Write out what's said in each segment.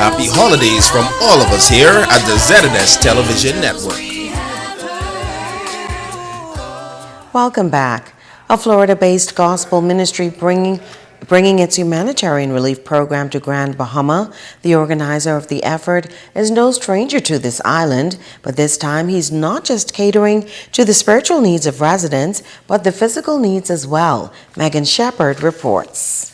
happy holidays from all of us here at the ZNS Television Network. Welcome back. A Florida-based gospel ministry bringing its humanitarian relief program to Grand Bahama. The organizer of the effort is no stranger to this island, but this time he's not just catering to the spiritual needs of residents, but the physical needs as well. Megan Shepard reports.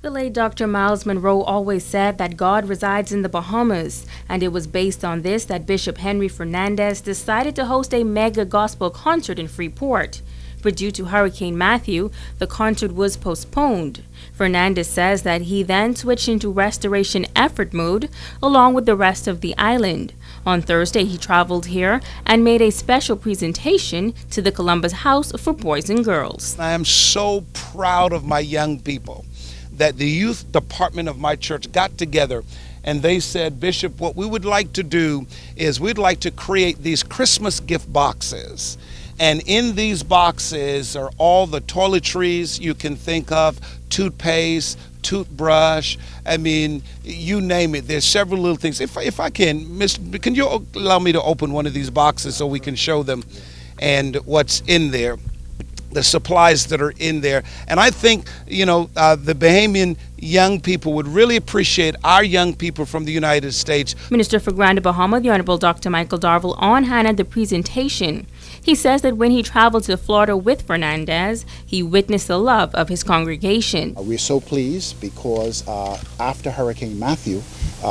The late Dr. Miles Monroe always said that God resides in the Bahamas, and it was based on this that Bishop Henry Fernandez decided to host a mega gospel concert in Freeport. But due to Hurricane Matthew, the concert was postponed. Fernandez says that he then switched into restoration effort mode along with the rest of the island. On Thursday, he traveled here and made a special presentation to the Columbus House for Boys and Girls. I am so proud of my young people that the youth department of my church got together and they said, Bishop, what we would like to do is we'd like to create these Christmas gift boxes. And in these boxes are all the toiletries you can think of, toothpaste, toothbrush, I mean, you name it. There's several little things. If I can, can you allow me to open one of these boxes so we can show them and what's in there, the supplies that are in there. And I think, the Bahamian young people would really appreciate our young people from the United States. Minister for Grand Bahama, the Honorable Dr. Michael Darville, on hand at the presentation. He says that when he traveled to Florida with Fernandez, he witnessed the love of his congregation. We're so pleased because after Hurricane Matthew,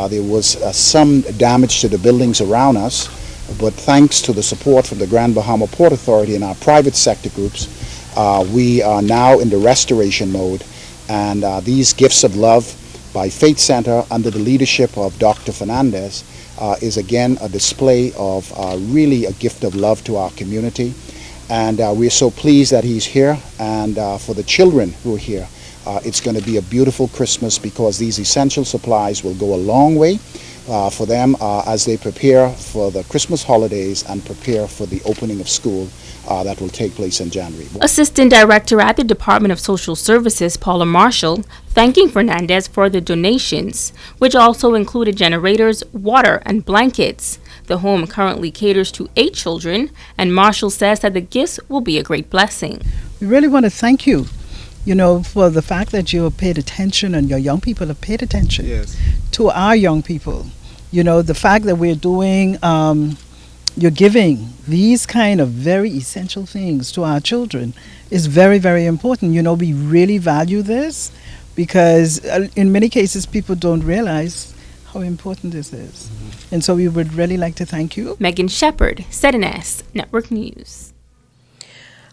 there was some damage to the buildings around us, but thanks to the support from the Grand Bahama Port Authority and our private sector groups, we are now in the restoration mode, and these gifts of love by Faith Center under the leadership of Dr. Fernandez is again a display of really a gift of love to our community. And we're so pleased that he's here, and for the children who are here, it's going to be a beautiful Christmas because these essential supplies will go a long way for them as they prepare for the Christmas holidays and prepare for the opening of school that will take place in January. Assistant Director at the Department of Social Services, Paula Marshall, thanking Fernandez for the donations, which also included generators, water, and blankets. The home currently caters to 8 children, and Marshall says that the gifts will be a great blessing. We really want to thank you, for the fact that you have paid attention and your young people have paid attention to our young people. The fact that we're doing, you're giving these kind of very essential things to our children is very, very important. We really value this because in many cases people don't realize how important this is. Mm-hmm. And so we would really like to thank you. Megan Shepard, ZNS Network News.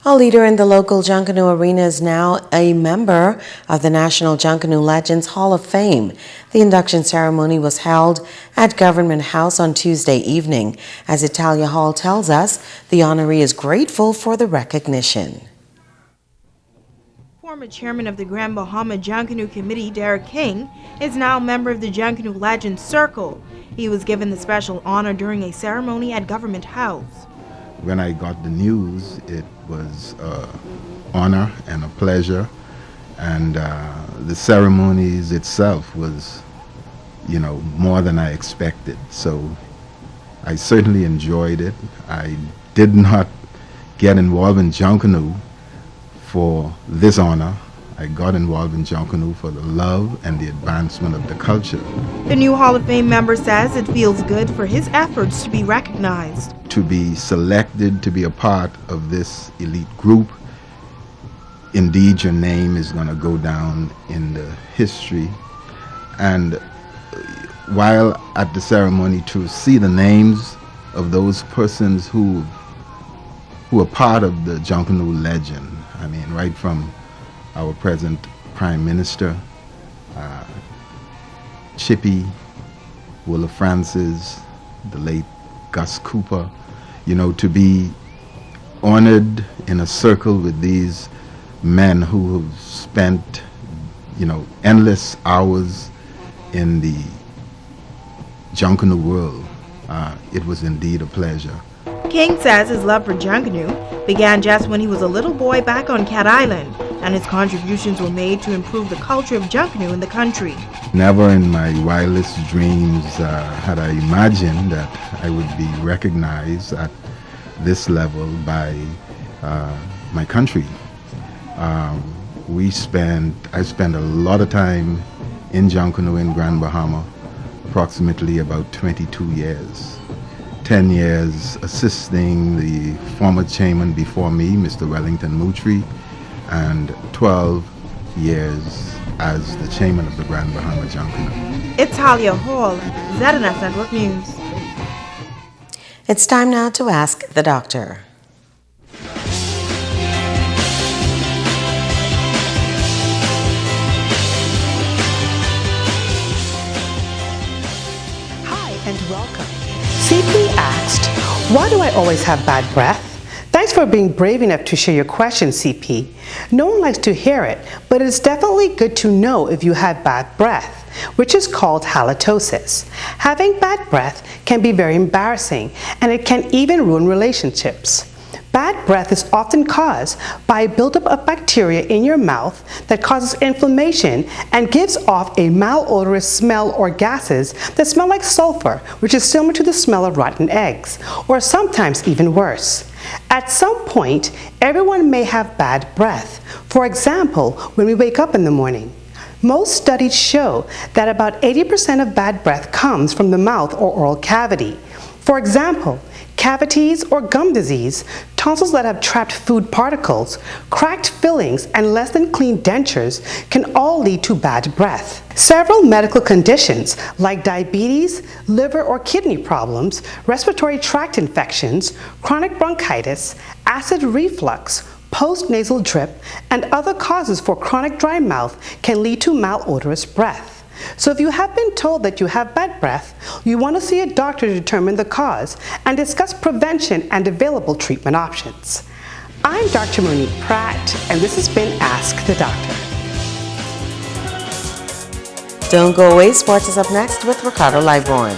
A leader in the local Junkanoo arena is now a member of the National Junkanoo Legends Hall of Fame. The induction ceremony was held at Government House on Tuesday evening. As Italia Hall tells us, the honoree is grateful for the recognition. Former chairman of the Grand Bahama Junkanoo Committee, Derek King, is now a member of the Junkanoo Legends Circle. He was given the special honor during a ceremony at Government House. When I got the news, it was an honor and a pleasure, and the ceremonies itself was, more than I expected. So I certainly enjoyed it. I did not get involved in Junkanoo for this honor. I got involved in Junkanoo for the love and the advancement of the culture. The new Hall of Fame member says it feels good for his efforts to be recognized. To be selected to be a part of this elite group, indeed your name is going to go down in the history. And while at the ceremony, to see the names of those persons who are part of the Junkanoo legend, right from our present Prime Minister, Chippy, Willa Francis, the late Gus Cooper, to be honored in a circle with these men who have spent, endless hours in the Junkanoo world. It was indeed a pleasure. King says his love for Junkanoo began just when he was a little boy back on Cat Island. and his contributions were made to improve the culture of Junkanoo in the country. Never in my wildest dreams had I imagined that I would be recognized at this level by my country. I spent a lot of time in Junkanoo in Grand Bahama, approximately about 22 years. 10 years assisting the former chairman before me, Mr. Wellington Moutry, and 12 years as the chairman of the Grand Bahama Junkanoo. It's Talia Hall, ZNS Network News. It's time now to ask the doctor. And welcome. CP asked, why do I always have bad breath? Thanks for being brave enough to share your question, CP. No one likes to hear it, but it's definitely good to know if you have bad breath, which is called halitosis. Having bad breath can be very embarrassing, and it can even ruin relationships. Bad breath is often caused by a buildup of bacteria in your mouth that causes inflammation and gives off a malodorous smell or gases that smell like sulfur, which is similar to the smell of rotten eggs, or sometimes even worse. At some point, everyone may have bad breath. For example, when we wake up in the morning. Most studies show that about 80% of bad breath comes from the mouth or oral cavity. For example, cavities or gum disease, tonsils that have trapped food particles, cracked fillings, and less than clean dentures can all lead to bad breath. Several medical conditions like diabetes, liver or kidney problems, respiratory tract infections, chronic bronchitis, acid reflux, post-nasal drip, and other causes for chronic dry mouth can lead to malodorous breath. So if you have been told that you have bad breath, you want to see a doctor to determine the cause and discuss prevention and available treatment options. I'm Dr. Monique Pratt, and this has been Ask the Doctor. Don't go away. Sports is up next with Ricardo Liborn.